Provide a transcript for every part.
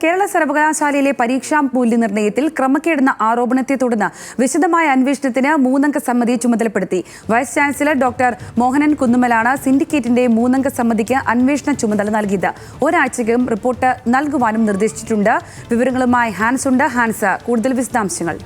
കേരള സർവകലാശാലയിലെ പരീക്ഷാ മൂല്യനിർണ്ണയത്തിൽ ക്രമക്കേടെന്ന ആരോപണത്തെ തുടർന്ന് വിശദമായ അന്വേഷണത്തിന് 3-അംഗ സമിതി ചുമതലപ്പെടുത്തി. വൈസ് ചാൻസലർ ഡോക്ടർ മോഹനൻ കുന്നുമ്മലാണ് സിൻഡിക്കേറ്റിന്റെ 3-അംഗ സമിതിക്ക് അന്വേഷണ ചുമതല നൽകിയത്. ഒരാഴ്ചയ്ക്കകം റിപ്പോർട്ട് നൽകുവാനും നിർദ്ദേശിച്ചിട്ടുണ്ട്. വിവരങ്ങളുമായി ഹാൻസ് ഉണ്ട്. ഹാൻസ്, കൂടുതൽ വിശദാംശങ്ങൾ.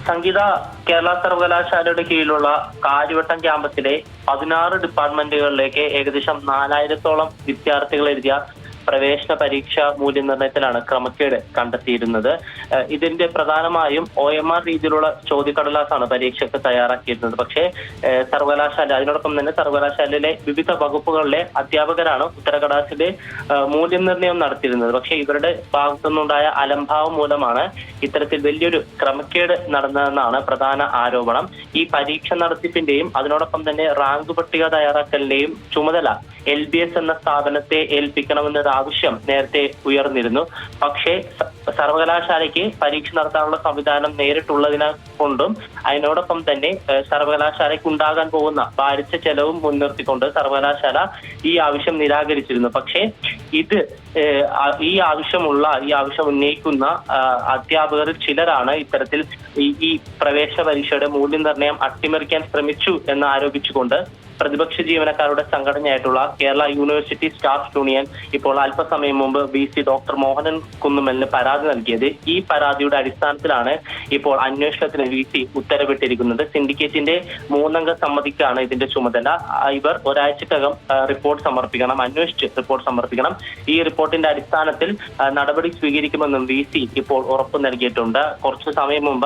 സംഗീത, കേരള സർവകലാശാലയുടെ കീഴിലുള്ള കാര്യവട്ടം ക്യാമ്പസിലെ 16 ഡിപ്പാർട്ട്മെന്റുകളിലേക്ക് ഏകദേശം 4000-ഓളം വിദ്യാർത്ഥികൾ എഴുതിയ പ്രവേശന പരീക്ഷ മൂല്യനിർണ്ണയത്തിലാണ് ക്രമക്കേട് കണ്ടെത്തിയിരുന്നത്. ഇതിന്റെ പ്രധാനമായും OMR രീതിയിലുള്ള ചോദ്യക്കടലാസാണ് പരീക്ഷയ്ക്ക് തയ്യാറാക്കിയിരുന്നത്. പക്ഷേ സർവകലാശാല അതിനോടൊപ്പം തന്നെ സർവകലാശാലയിലെ വിവിധ വകുപ്പുകളിലെ അധ്യാപകരാണ് ഉത്തരക്കടലാസിലെ മൂല്യനിർണ്ണയം നടത്തിയിരുന്നത്. പക്ഷേ ഇവരുടെ ഭാഗത്തുനിന്നുണ്ടായ അലംഭാവം മൂലമാണ് ഇത്തരത്തിൽ വലിയൊരു ക്രമക്കേട് നടന്നതെന്നാണ് പ്രധാന ആരോപണം. ഈ പരീക്ഷ നടത്തിപ്പിന്റെയും അതിനോടൊപ്പം തന്നെ റാങ്ക് പട്ടിക തയ്യാറാക്കലിന്റെയും ചുമതല LBS എന്ന സ്ഥാപനത്തെ ഏൽപ്പിക്കണമെന്നൊരു ആവശ്യം നേരത്തെ ഉയർന്നിരുന്നു. പക്ഷേ സർവകലാശാലയ്ക്ക് പരീക്ഷ നടത്താനുള്ള സംവിധാനം നേരിട്ടുള്ളതിനെ കൊണ്ടും അതിനോടൊപ്പം തന്നെ സർവകലാശാലയ്ക്ക് ഉണ്ടാകാൻ പോകുന്ന ഭാരിച്ച ചെലവും മുൻനിർത്തിക്കൊണ്ട് സർവകലാശാല ഈ ആവശ്യം നിരാകരിച്ചിരുന്നു. പക്ഷേ ഈ ആവശ്യം ഉന്നയിക്കുന്ന അധ്യാപകരിൽ ചിലരാണ് ഇത്തരത്തിൽ ഈ പ്രവേശന പരീക്ഷയുടെ മൂല്യനിർണ്ണയം അട്ടിമറിക്കാൻ ശ്രമിച്ചു എന്ന് ആരോപിച്ചുകൊണ്ട് പ്രതിപക്ഷ ജീവനക്കാരുടെ സംഘടനയായിട്ടുള്ള കേരള യൂണിവേഴ്സിറ്റി സ്റ്റാഫ് യൂണിയൻ ഇപ്പോൾ അല്പസമയം മുമ്പ് VC ഡോക്ടർ മോഹനൻ കുന്നുമ്മലിന് പരാതി നൽകിയത്. ഈ പരാതിയുടെ അടിസ്ഥാനത്തിലാണ് ഇപ്പോൾ അന്വേഷണത്തിന് VC ഉത്തരവിട്ടിരിക്കുന്നത്. സിൻഡിക്കേറ്റിന്റെ 3-അംഗ സമിതിക്കാണ് ഇതിന്റെ ചുമതല. ഇവർ ഒരാഴ്ചക്കകം റിപ്പോർട്ട് സമർപ്പിക്കണം, അന്വേഷിച്ച് റിപ്പോർട്ട് സമർപ്പിക്കണം. ഈ റിപ്പോർട്ടിന്റെ അടിസ്ഥാനത്തിൽ നടപടി സ്വീകരിക്കുമെന്നും VC ഇപ്പോൾ ഉറപ്പു നൽകിയിട്ടുണ്ട്.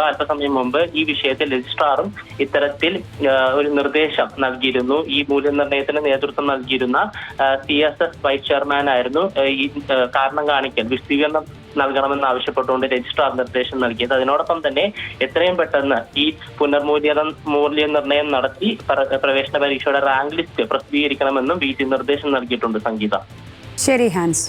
അല്പസമയം മുമ്പ് ഈ വിഷയത്തിൽ രജിസ്ട്രാറും ഇത്തരത്തിൽ ഒരു നിർദ്ദേശം നൽകിയിരുന്നു. ഈ മൂല്യനിർണ്ണയത്തിന് നേതൃത്വം നൽകിയിരുന്ന CSS വൈസ് ചെയർമാനായിരുന്നു ഈ കാരണം കാണിക്കൽ വിശദീകരണം നൽകണമെന്ന് ആവശ്യപ്പെട്ടുകൊണ്ട് രജിസ്ട്രാർ നിർദ്ദേശം നൽകിയത്. അതിനോടൊപ്പം തന്നെ എത്രയും പെട്ടെന്ന് ഈ മൂല്യനിർണ്ണയം നടത്തി പ്രവേശന പരീക്ഷയുടെ റാങ്ക് ലിസ്റ്റ് പ്രസിദ്ധീകരിക്കണമെന്നും VC നിർദ്ദേശം നൽകിയിട്ടുണ്ട്. സംഗീത. ശരി ഹാൻസ്.